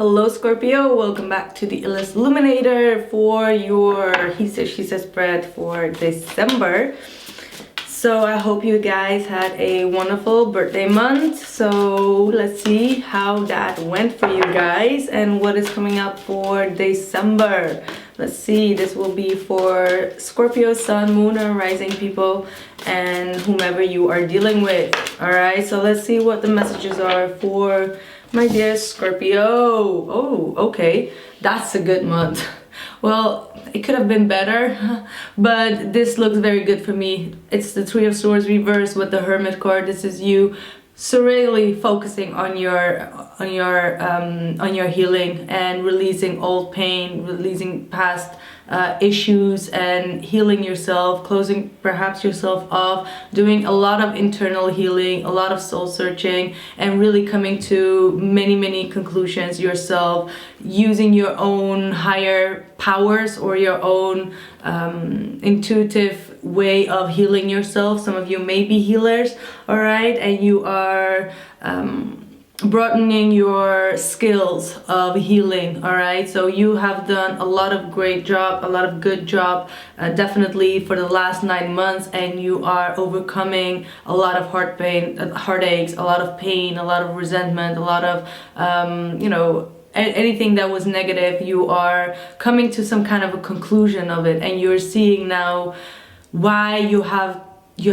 Hello Scorpio, welcome back to the illest illuminator for your he says she says spread for December. So I hope you guys had a wonderful birthday month. So let's see how that went for you guys and what is coming up for December. Let's see, this will be for Scorpio, Sun, Moon, and Rising people and whomever you are dealing with. Alright, so let's see what the messages are for my dear Scorpio. Oh, okay, that's a good month. Well, it could have been better, but this looks very good for me. It's the Three of Swords reversed with the Hermit card. This is you serenely focusing on your healing and releasing old pain, releasing past issues and healing yourself, closing perhaps yourself off, doing a lot of internal healing, a lot of soul searching, and really coming to many conclusions yourself, using your own higher powers or your own intuitive way of healing yourself. Some of you may be healers, all right, and you are broadening your skills of healing, all right? So you have done a lot of great job, a lot of good job, definitely for the last 9 months, and you are overcoming a lot of heartaches, a lot of pain, a lot of resentment, a lot of anything that was negative. You are coming to some kind of a conclusion of it, and you're seeing now why you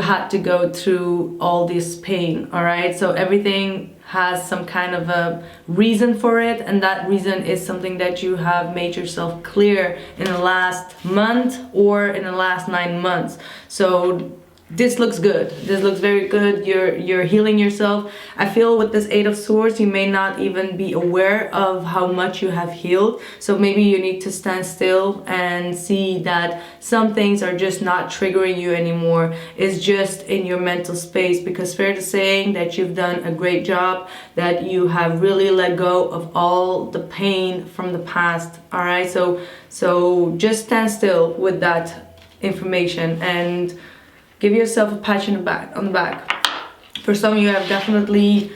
had to go through all this pain, all right? So everything has some kind of a reason for it, and that reason is something that you have made yourself clear in the last month or in the last 9 months. So this looks good. This looks very good. You're healing yourself. I feel with this Eight of Swords, you may not even be aware of how much you have healed. So maybe you need to stand still and see that some things are just not triggering you anymore. It's just in your mental space, because fair to saying that you've done a great job, that you have really let go of all the pain from the past. All right. So just stand still with that information and give yourself a pat on the back. For some of you have definitely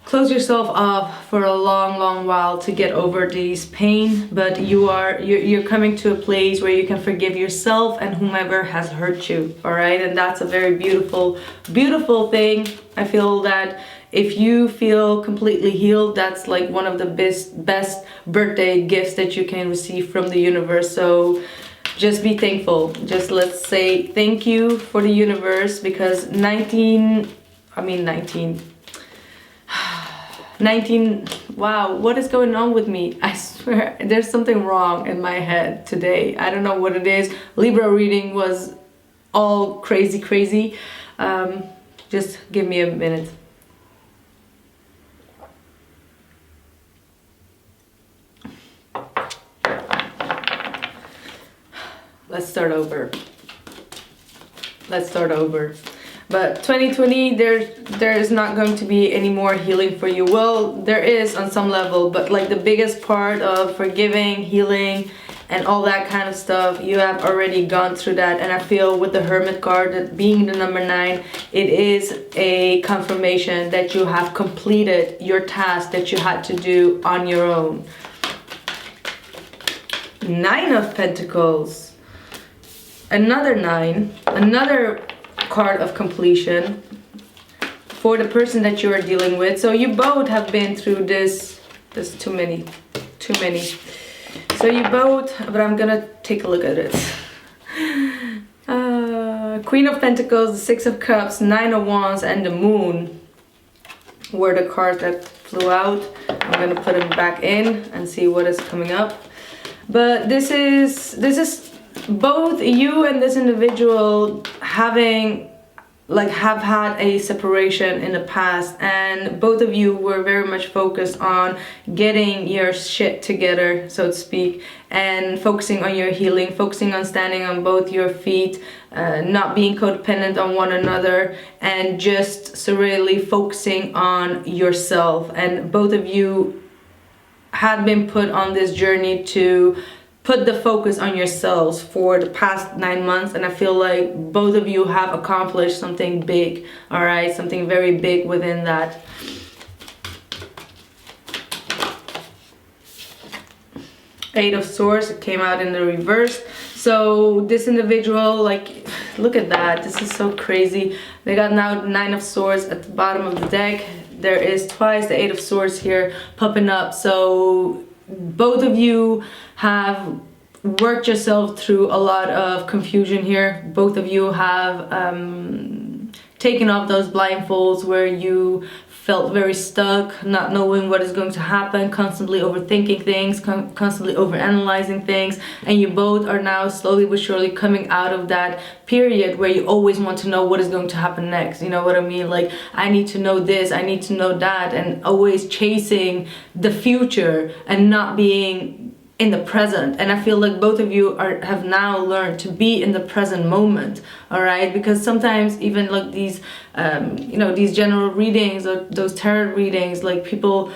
closed yourself off for a long while to get over these pain, but you're coming to a place where you can forgive yourself and whomever has hurt you, all right? And that's a very beautiful thing. I feel that if you feel completely healed, that's like one of the best birthday gifts that you can receive from the universe. So just be thankful. Just let's say thank you for the universe, because 19, wow, what is going on with me? I swear there's something wrong in my head today. I don't know what it is. Libra reading was all crazy. Just give me a minute. Let's start over. But 2020, there is not going to be any more healing for you. Well, there is on some level, but like the biggest part of forgiving, healing, and all that kind of stuff, you have already gone through that. And I feel with the Hermit card, that being the number 9, it is a confirmation that you have completed your task that you had to do on your own. 9 of Pentacles. Another 9, another card of completion for the person that you are dealing with. So you both have been through this. There's too many. So you both, but I'm gonna take a look at it. Queen of Pentacles, the Six of Cups, 9 of Wands, and the Moon were the cards that flew out. I'm gonna put them back in and see what is coming up. But this is both you and this individual have had a separation in the past, and both of you were very much focused on getting your shit together, so to speak, and focusing on your healing, focusing on standing on both your feet, not being codependent on one another, and just serenely focusing on yourself. And both of you had been put on this journey to put the focus on yourselves for the past 9 months, and I feel like both of you have accomplished something big, all right? Something very big within that. Eight of Swords. It came out in the reverse. So this individual, like, look at that. This is so crazy. They got now Nine of Swords at the bottom of the deck. There is twice the Eight of Swords here popping up. So both of you have worked yourself through a lot of confusion here. Both of you have taken off those blindfolds where you felt very stuck, not knowing what is going to happen, constantly overthinking things, constantly overanalyzing things, and you both are now slowly but surely coming out of that period where you always want to know what is going to happen next. You know what I mean? Like, I need to know this, I need to know that, and always chasing the future and not being in the present. And I feel like both of you have now learned to be in the present moment, all right? Because sometimes even like these you know, these general readings or those tarot readings, like people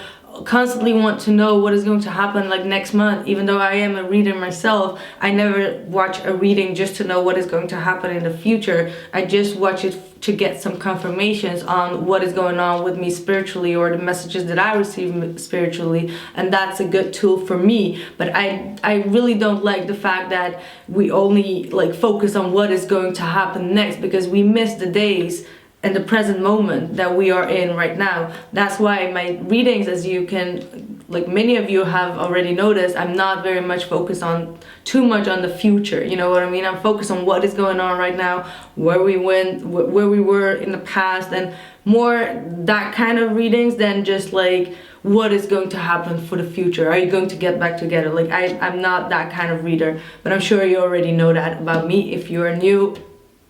constantly want to know what is going to happen like next month. Even though I am a reader myself, I never watch a reading just to know what is going to happen in the future. I just watch it to get some confirmations on what is going on with me spiritually, or the messages that I receive spiritually, and that's a good tool for me. But I really don't like the fact that we only like focus on what is going to happen next, because we miss the days and the present moment that we are in right now. That's why my readings, as you can, like many of you have already noticed, I'm not very much focused on too much on the future. You know what I mean? I'm focused on what is going on right now, where we went, where we were in the past, and more that kind of readings than just like what is going to happen for the future. Are you going to get back together? Like I'm not that kind of reader, but I'm sure you already know that about me. If you are new,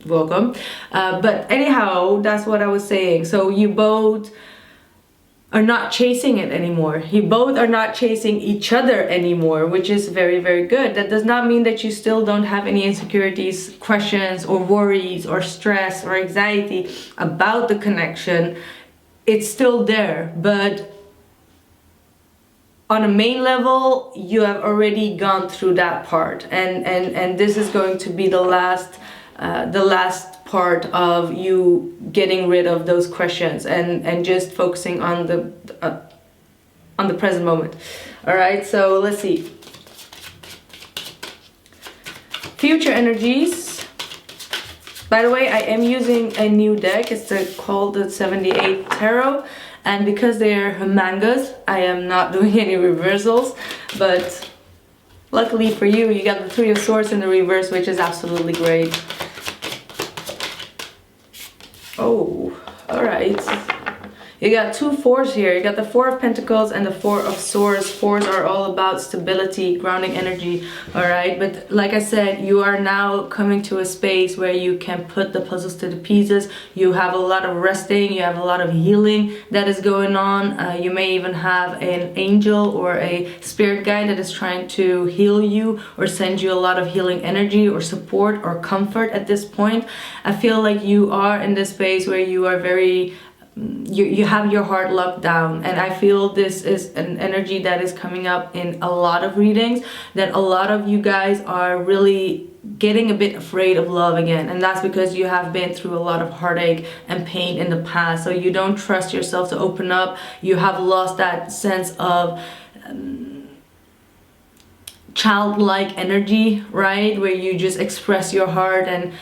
welcome. But anyhow, that's what I was saying. So you both are not chasing it anymore. You both are not chasing each other anymore, which is very, very good. That does not mean that you still don't have any insecurities, questions, or worries, or stress, or anxiety about the connection. It's still there, but on a main level, you have already gone through that part, and this is going to be the last part of you getting rid of those questions and just focusing on the present moment. All right, so let's see. Future energies. By the way, I am using a new deck. It's called the 78 Tarot, and because they are humongous, I am not doing any reversals, but luckily for you, you got the Three of Swords in the reverse, which is absolutely great. Oh, all right. You got two fours here. You got the Four of Pentacles and the Four of Swords. Fours are all about stability, grounding energy, all right? But like I said, you are now coming to a space where you can put the puzzles to the pieces. You have a lot of resting. You have a lot of healing that is going on. You may even have an angel or a spirit guide that is trying to heal you or send you a lot of healing energy or support or comfort at this point. I feel like you are in this space where you are very... You have your heart locked down, and I feel this is an energy that is coming up in a lot of readings, that a lot of you guys are really getting a bit afraid of love again, and that's because you have been through a lot of heartache and pain in the past, so you don't trust yourself to open up. You have lost that sense of childlike energy, right, where you just express your heart and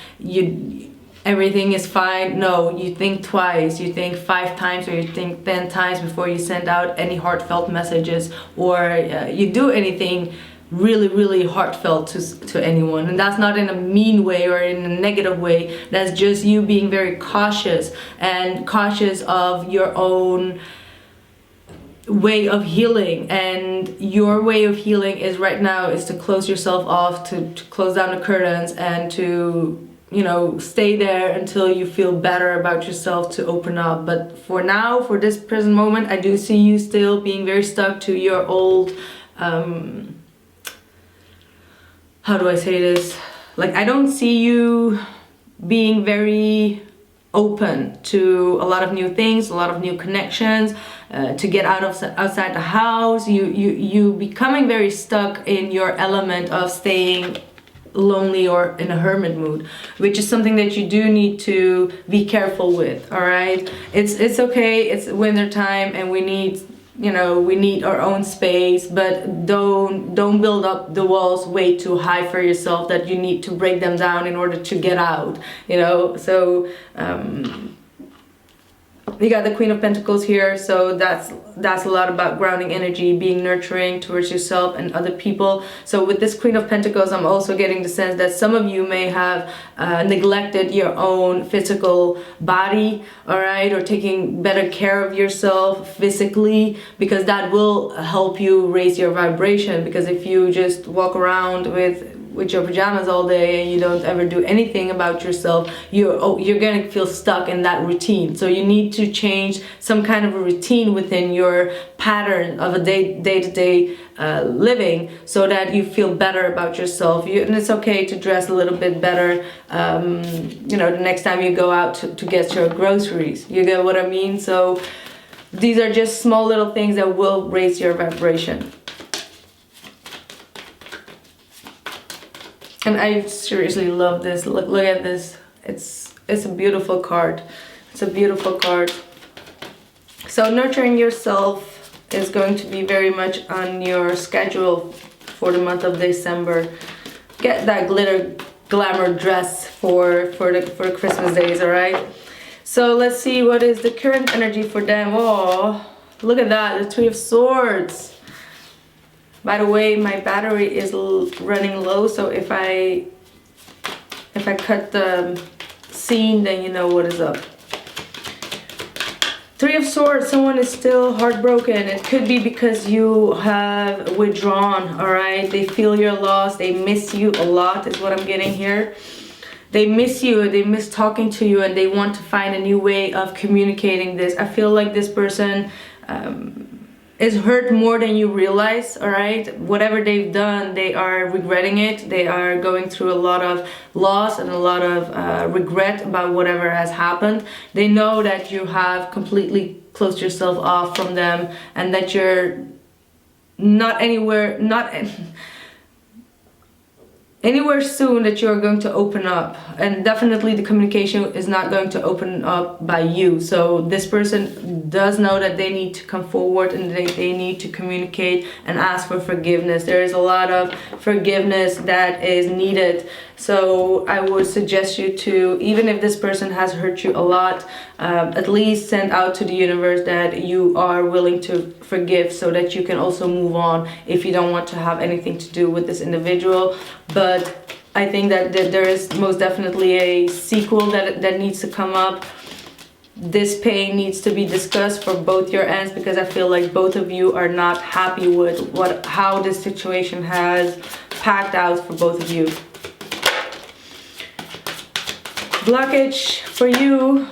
everything is fine. No, you think twice, you think 5 times, or you think 10 times before you send out any heartfelt messages, or you do anything really, really heartfelt to anyone. And that's not in a mean way or in a negative way. That's just you being very cautious, and cautious of your own way of healing. And your way of healing is right now is to close yourself off, to close down the curtains, and to, you know, stay there until you feel better about yourself to open up. But for now, for this present moment, I do see you still being very stuck to your old, how do I say this? Like, I don't see you being very open to a lot of new things, a lot of new connections, to get outside the house. You becoming very stuck in your element of staying lonely or in a hermit mood, which is something that you do need to be careful with. All right, it's okay, it's winter time, and we need you know, we need our own space, but don't build up the walls way too high for yourself that you need to break them down in order to get out, you know. So we got the Queen of Pentacles here, so that's a lot about grounding energy, being nurturing towards yourself and other people. So with this Queen of Pentacles, I'm also getting the sense that some of you may have neglected your own physical body, all right, or taking better care of yourself physically, because that will help you raise your vibration. Because if you just walk around with your pajamas all day and you don't ever do anything about yourself, you're gonna feel stuck in that routine. So you need to change some kind of a routine within your pattern of a day-to-day living, so that you feel better about yourself. And it's okay to dress a little bit better, you know, the next time you go out to get your groceries. You get what I mean? So these are just small little things that will raise your vibration. And I seriously love this. Look at this. It's a beautiful card. It's a beautiful card. So nurturing yourself is going to be very much on your schedule for the month of December. Get that glitter glamour dress for the Christmas days, all right? So let's see what is the current energy for them. Oh, look at that, the Three of Swords. By the way, my battery is running low, so if I cut the scene, then you know what is up. Three of Swords, someone is still heartbroken. It could be because you have withdrawn, all right? They feel your loss, they miss you a lot is what I'm getting here. They miss you, they miss talking to you, and they want to find a new way of communicating this. I feel like this person is hurt more than you realize, all right? Whatever they've done, they are regretting it. They are going through a lot of loss and a lot of regret about whatever has happened. They know that you have completely closed yourself off from them, and that you're not anywhere soon that you're going to open up. And definitely the communication is not going to open up by you. So this person does know that they need to come forward and they need to communicate and ask for forgiveness. There is a lot of forgiveness that is needed. So I would suggest you to, even if this person has hurt you a lot, at least send out to the universe that you are willing to forgive, so that you can also move on if you don't want to have anything to do with this individual. But I think that there is most definitely a sequel that needs to come up. This pain needs to be discussed for both your ends, because I feel like both of you are not happy with how this situation has packed out for both of you. Blockage for you.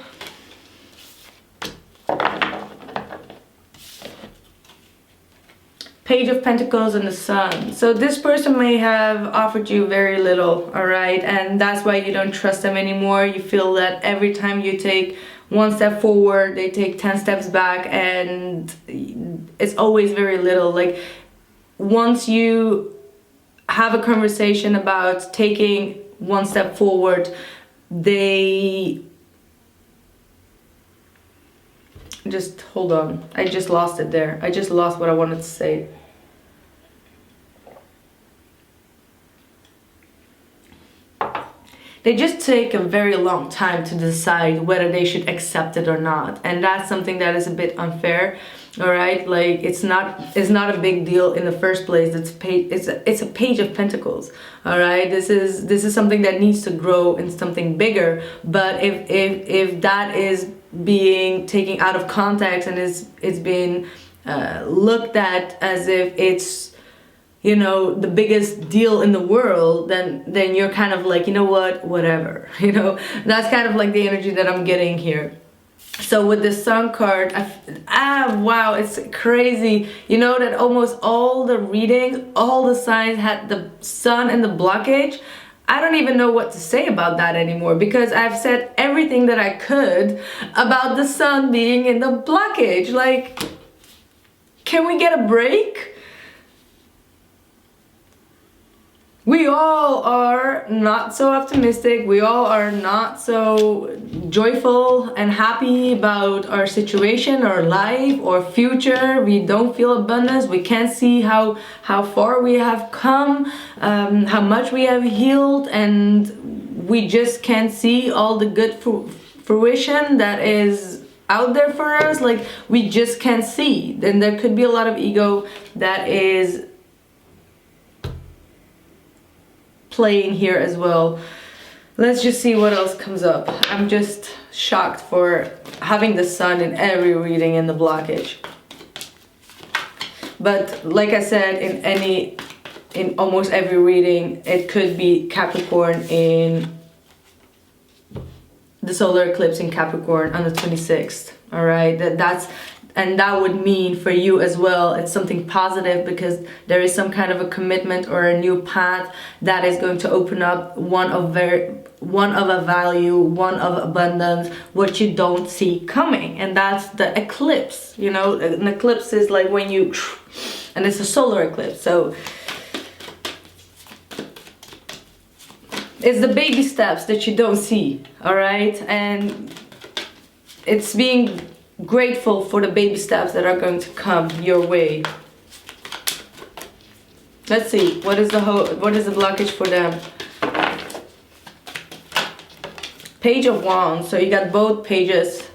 Page of Pentacles and the Sun. So this person may have offered you very little, all right? And that's why you don't trust them anymore. You feel that every time you take one step forward, they take 10 steps back, and it's always very little. Like, once you have a conversation about taking one step forward, they just, hold on, I just lost it there. I just lost what I wanted to say. They just take a very long time to decide whether they should accept it or not, and that's something that is a bit unfair. All right, like it's not a big deal in the first place. It's a Page of Pentacles. All right, this is something that needs to grow in something bigger. But if that is being taken out of context and it's being looked at as if it's, you know, the biggest deal in the world, then you're kind of like, you know what, whatever. You know, that's kind of like the energy that I'm getting here. So with the Sun card, wow, it's crazy. You know that almost all the readings, all the signs had the Sun and the blockage. I don't even know what to say about that anymore, because I've said everything that I could about the Sun being in the blockage. Like, can we get a break? we all are not so optimistic. We all are not so joyful and happy about our situation, our life, or future. We don't feel abundance. We can't see how far we have come, how much we have healed, and we just can't see all the good fruition that is out there for us. Like, we just can't see. Then there could be a lot of ego that is playing here as well. Let's just see what else comes up. I'm just shocked for having the sun in every reading in the blockage. But like I said, in almost every reading, it could be Capricorn in the solar eclipse in Capricorn on the 26th. All right, and that would mean for you as well, it's something positive, because there is some kind of a commitment or a new path that is going to open up one of a value, one of abundance, what you don't see coming. And that's the eclipse. You know, an eclipse is like when you, and it's a solar eclipse, so it's the baby steps that you don't see. All right, and it's being grateful for the baby steps that are going to come your way. Let's see, what is the blockage for them? Page of Wands. So you got both pages.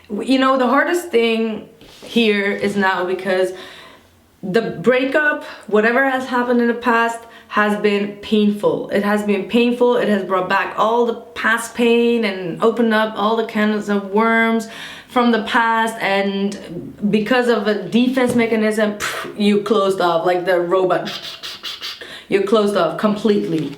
You know, the hardest thing here is now, because the breakup, whatever has happened in the past, has been painful. It has been painful. It has brought back all the past pain and opened up all the cans of worms from the past, and because of a defense mechanism, you closed off like the robot. You closed off completely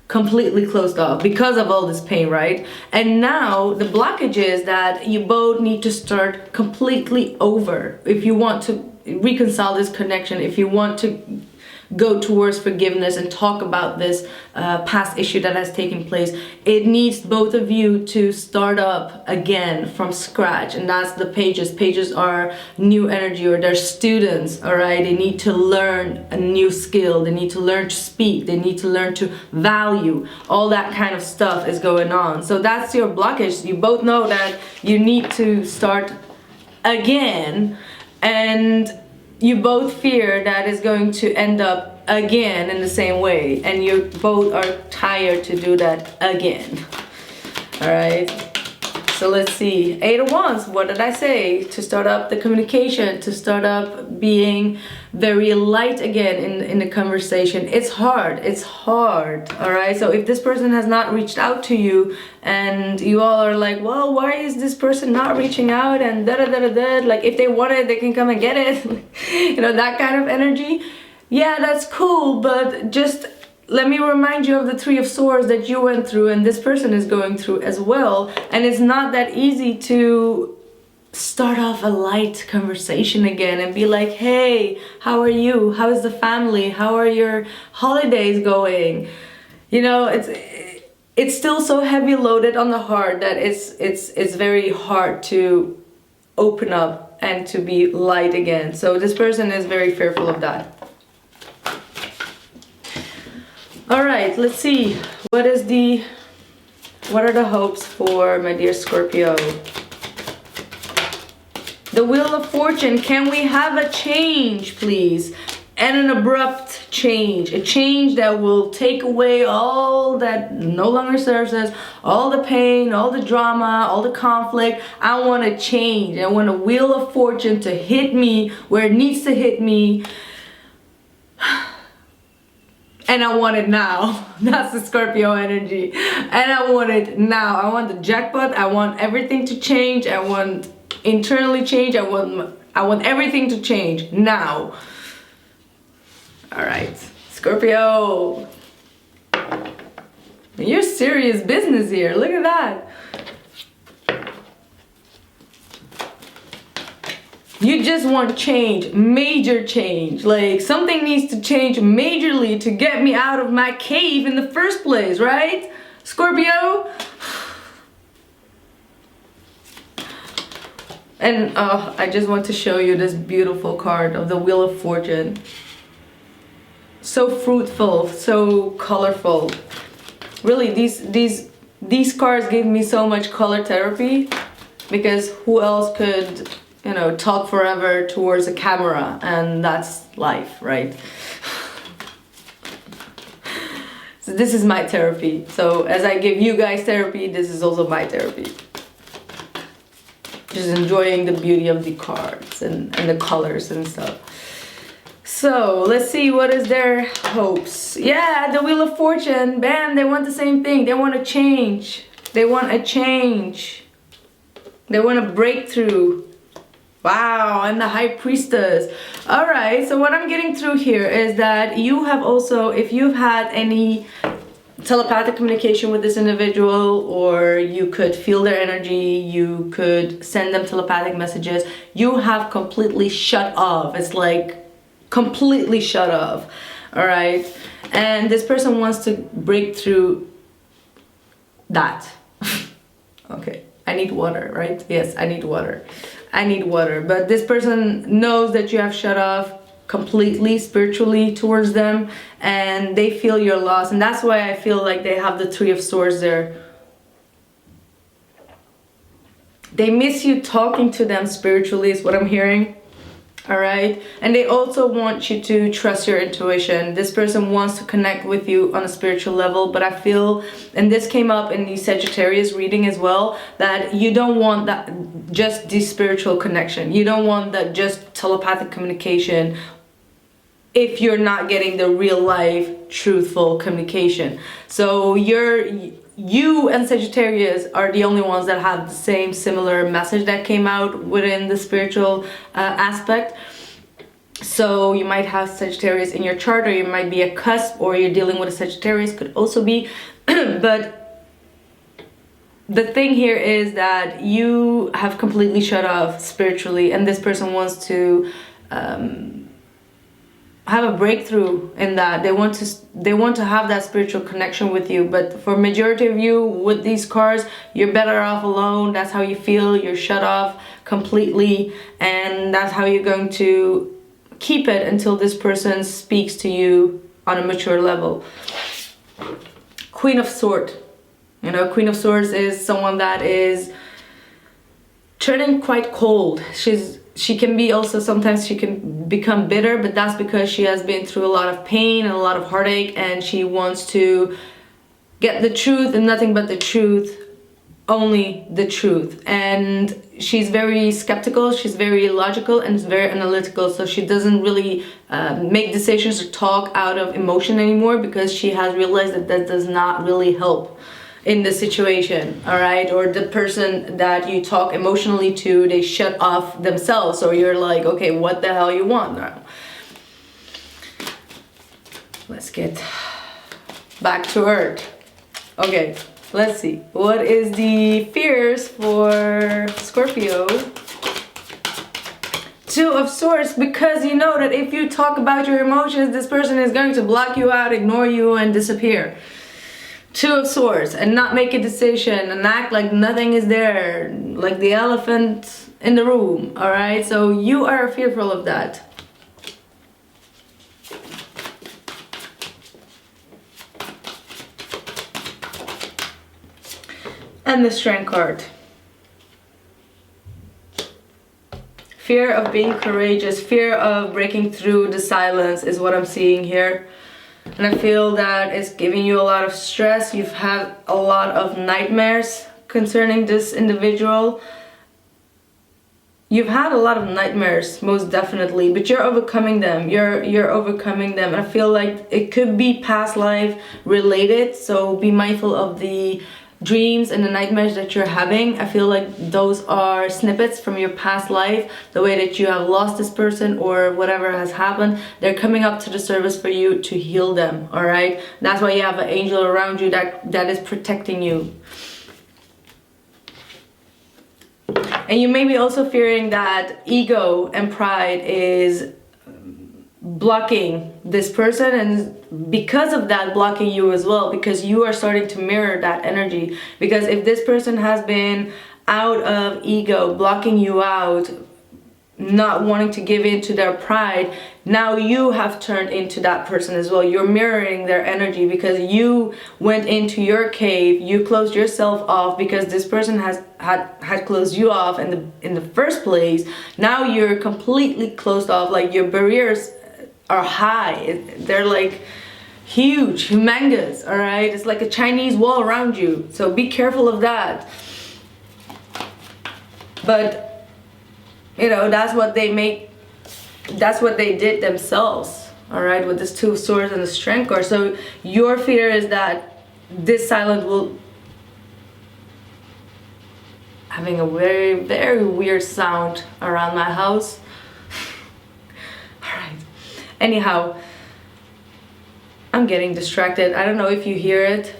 closed off because of all this pain, right? And now the blockage is that you both need to start completely over if you want to reconcile this connection, if you want to go towards forgiveness and talk about this past issue that has taken place. It needs both of you to start up again from scratch, and that's the pages. Pages are new energy, or they're students, all right? They need to learn a new skill. They need to learn to speak. They need to learn to value. All that kind of stuff is going on. So that's your blockage. You both know that you need to start again, and you both fear that is going to end up again in the same way, and you both are tired to do that again. All right, so let's see. Eight of Wands. What did I say? To start up the communication, to start up being very light again in the conversation. It's hard. It's hard. All right, so if this person has not reached out to you, and you all are like, well, why is this person not reaching out, and da da da da da, like, if they want it, they can come and get it. You know, that kind of energy. Yeah, that's cool, but just let me remind you of the Three of Swords that you went through, and this person is going through as well. And it's not that easy to start off a light conversation again and be like, hey, how are you? How is the family? How are your holidays going? You know, it's still so heavy loaded on the heart that it's very hard to open up and to be light again. So this person is very fearful of that. All right, let's see. What are the hopes for my dear Scorpio? The Wheel of Fortune. Can we have a change, please? And an abrupt change. A change that will take away all that no longer serves us, all the pain, all the drama, all the conflict. I want a change. I want a Wheel of Fortune to hit me where it needs to hit me. And I want it now. That's the Scorpio energy. And I want it now. I want the jackpot. I want everything to change. I want internally change. I want everything to change now. All right, Scorpio. You're serious business here. Look at that. You just want change, major change. Like, something needs to change majorly to get me out of my cave in the first place, right? Scorpio? And I just want to show you this beautiful card of the Wheel of Fortune. so fruitful, so colorful. Really, these cards gave me so much color therapy, because who else could, you know, talk forever towards a camera, and that's life, right? So this is my therapy. So as I give you guys therapy, this is also my therapy. Just enjoying the beauty of the cards and the colors and stuff. So let's see, what is their hopes? Yeah, the Wheel of Fortune. Bam, they want the same thing. They want a change. They want a change. They want a breakthrough. Wow, and the High Priestess. All right, so what I'm getting through here is that you have also, if you've had any telepathic communication with this individual, or you could feel their energy, you could send them telepathic messages, you have completely shut off. It's like completely shut off. All right, and this person wants to break through that. Okay, I need water, right? Yes, I need water. I need water. But this person knows that you have shut off completely spiritually towards them, and they feel your loss, and that's why I feel like they have the Three of Swords there. They miss you talking to them spiritually, is what I'm hearing. All right, and they also want you to trust your intuition. This person wants to connect with you on a spiritual level, but I feel, and this came up in the Sagittarius reading as well, that you don't want that just the spiritual connection. You don't want that just telepathic communication if you're not getting the real life truthful communication. So you and Sagittarius are the only ones that have the same similar message that came out within the spiritual aspect. So you might have Sagittarius in your chart, or you might be a cusp, or you're dealing with a Sagittarius, could also be. But the thing here is that you have completely shut off spiritually, and this person wants to have a breakthrough in that. They want to have that spiritual connection with you, but for majority of you with these cards, you're better off alone. That's how you feel. You're shut off completely, and that's how you're going to keep it until this person speaks to you on a mature level. Queen of Swords. You know, Queen of Swords is someone that is turning quite cold. She can be also, sometimes she can become bitter, but that's because she has been through a lot of pain and a lot of heartache, and she wants to get the truth and nothing but the truth, only the truth. And she's very skeptical, she's very logical, and very analytical, so she doesn't really make decisions or talk out of emotion anymore, because she has realized that that does not really help in the situation. All right, or the person that you talk emotionally to, they shut off themselves, so you're like, okay, what the hell you want now? Let's get back to earth. Okay, let's see, what is the fears for Scorpio? Two of Swords, because you know that if you talk about your emotions, this person is going to block you out, ignore you, and disappear. Two of Swords, and not make a decision and act like nothing is there, like the elephant in the room. All right, so you are fearful of that. And the Strength card. Fear of being courageous, fear of breaking through the silence is what I'm seeing here. And I feel that it's giving you a lot of stress. You've had a lot of nightmares concerning this individual. You've had a lot of nightmares, most definitely, but you're overcoming them. You're overcoming them. And I feel like it could be past life related, so be mindful of the dreams and the nightmares that you're having. I feel like those are snippets from your past life, the way that you have lost this person or whatever has happened. They're coming up to the surface for you to heal them. All right, that's why you have an angel around you that is protecting you. And you may be also fearing that ego and pride is blocking this person, and because of that blocking you as well, because you are starting to mirror that energy. Because if this person has been out of ego, blocking you out, not wanting to give in to their pride, now you have turned into that person as well. You're mirroring their energy because you went into your cave, you closed yourself off because this person had closed you off in the first place. Now you're completely closed off, like your barriers are high. They're like huge, humongous, all right? It's like a Chinese wall around you. So be careful of that. But you know, that's what they did themselves, all right, with this Two of Swords and the Strength card. So your fear is that this silence will having a very, very weird sound around my house. All right. Anyhow, I'm getting distracted. I don't know if you hear it.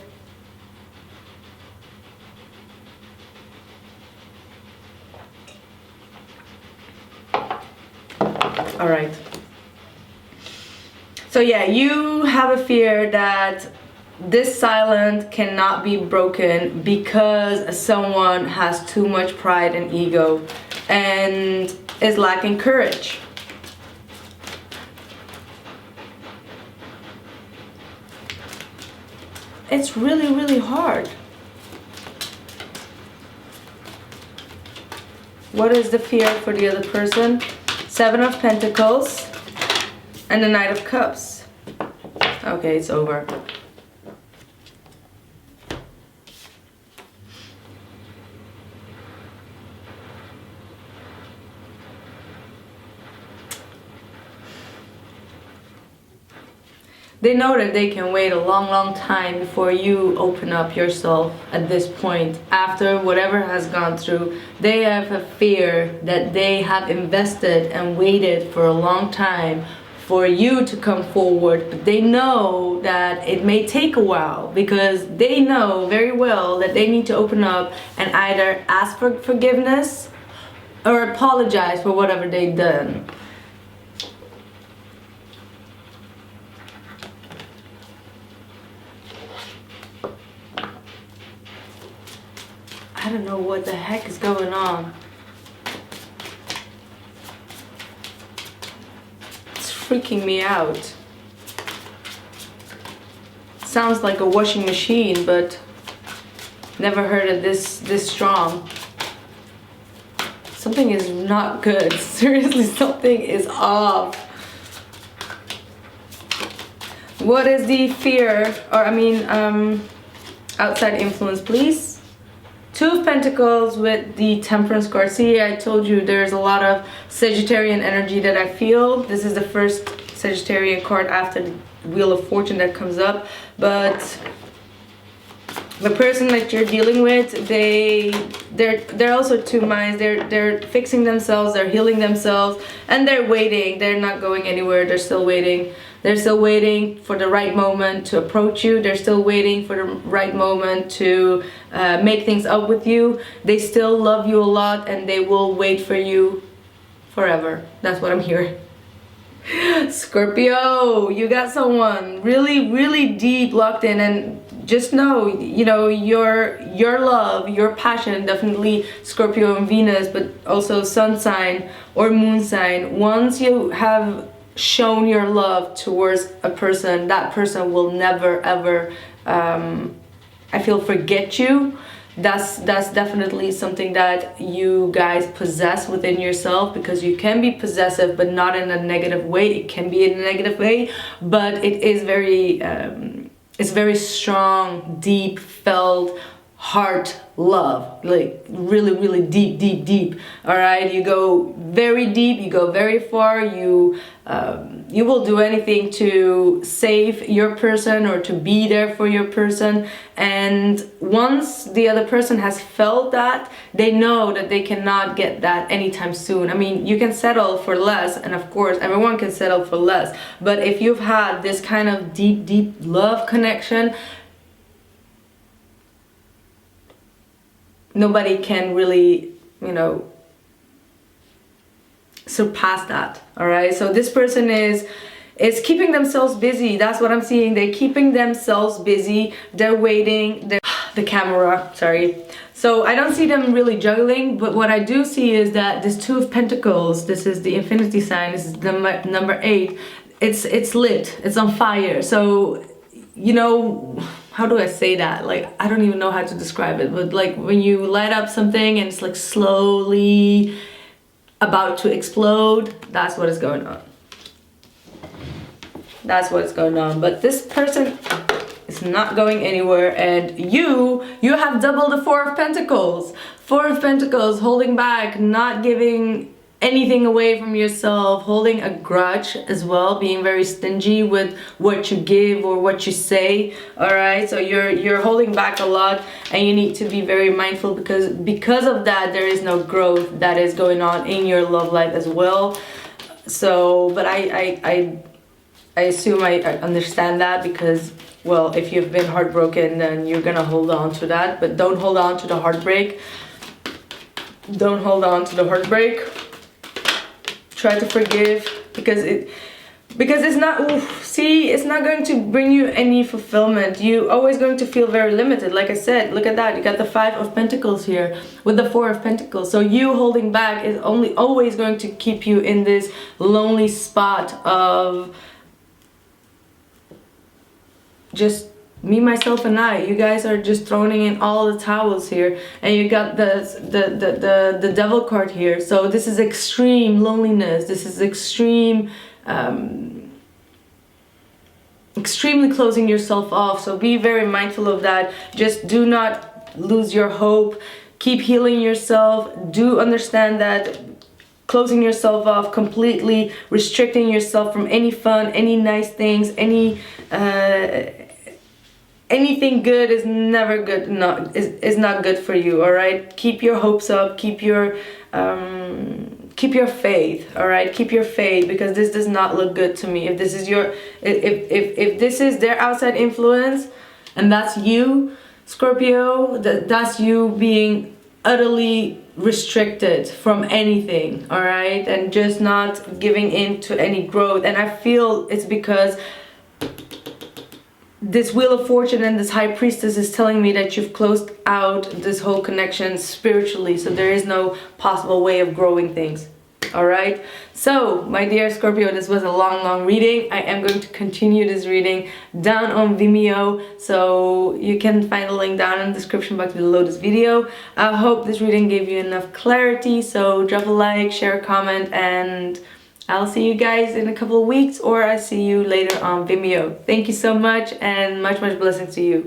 All right. So yeah, you have a fear that this silence cannot be broken because someone has too much pride and ego and is lacking courage. It's really, really hard. What is the fear for the other person? Seven of Pentacles and the Knight of Cups. Okay, it's over. They know that they can wait a long, long time before you open up yourself at this point. After whatever has gone through, they have a fear that they have invested and waited for a long time for you to come forward. But they know that it may take a while because they know very well that they need to open up and either ask for forgiveness or apologize for whatever they've done. I don't know what the heck is going on. It's freaking me out. Sounds like a washing machine, but never heard it this strong. Something is not good. Seriously, something is off. What is the fear, or outside influence, please? Two of Pentacles with the Temperance card. See, I told you there's a lot of Sagittarian energy that I feel. This is the first Sagittarian card after the Wheel of Fortune that comes up. But the person that you're dealing with, they're also two minds. They're fixing themselves, they're healing themselves, and they're waiting. They're not going anywhere. They're still waiting. They're still waiting for the right moment to approach you. They're still waiting for the right moment to make things up with you. They still love you a lot and they will wait for you forever. That's what I'm hearing. Scorpio, you got someone really, really deep locked in, and just know, you know, your love, your passion, definitely Scorpio and Venus, but also sun sign or moon sign. Once you have shown your love towards a person, that person will never ever I feel forget you. That's definitely something that you guys possess within yourself, because you can be possessive but not in a negative way. It can be in a negative way, but it is very it's very strong, deep felt heart love, like really, really deep. All right, you go very deep, you go very far. You will do anything to save your person or to be there for your person. And once the other person has felt that, they know that they cannot get that anytime soon. I mean, you can settle for less, and of course everyone can settle for less, but if you've had this kind of deep love connection, nobody can really, you know, surpass that. All right, so this person is keeping themselves busy. That's what I'm seeing. They're keeping themselves busy. They're waiting. the camera, sorry. So I don't see them really juggling, but what I do see is that this Two of Pentacles, this is the infinity sign, this is the number 8, it's lit, it's on fire. So, you know, how do I say that? Like, I don't even know how to describe it, but like when you light up something and it's like slowly about to explode, that's what is going on. That's what's going on. But this person is not going anywhere, and you have double the Four of Pentacles. Four of Pentacles, holding back, not giving anything away from yourself, holding a grudge as well, being very stingy with what you give or what you say. All right, so you're holding back a lot, and you need to be very mindful, because of that there is no growth that is going on in your love life as well. So, but I assume I understand that, because, well, if you've been heartbroken, then you're gonna hold on to that. But don't hold on to the heartbreak. Don't hold on to the heartbreak. Try to forgive, because it's not, see, it's not going to bring you any fulfillment. You're always going to feel very limited. Like I said, look at that, you got the Five of Pentacles here with the Four of Pentacles. So you holding back is always going to keep you in this lonely spot of just me, myself, and I. You guys are just throwing in all the towels here, and you got the Devil card here. So this is extreme loneliness. This is extreme, extremely closing yourself off. So be very mindful of that. Just do not lose your hope. Keep healing yourself. Do understand that closing yourself off completely, restricting yourself from any fun, any nice things, anything good is never good, is not good for you. All right, keep your hopes up, keep your faith. All right, keep your faith, because this does not look good to me. If this is your, if this is their outside influence, and that's you, Scorpio, that's you being utterly restricted from anything. All right, and just not giving in to any growth. And I feel it's because this Wheel of Fortune and this High Priestess is telling me that you've closed out this whole connection spiritually, so there is no possible way of growing things. All right, so my dear Scorpio, this was a long reading. I am going to continue this reading down on Vimeo, so you can find the link down in the description box below this video. I hope this reading gave you enough clarity, so drop a like, share a comment, and I'll see you guys in a couple of weeks, or I see you later on Vimeo. Thank you so much, and much blessings to you.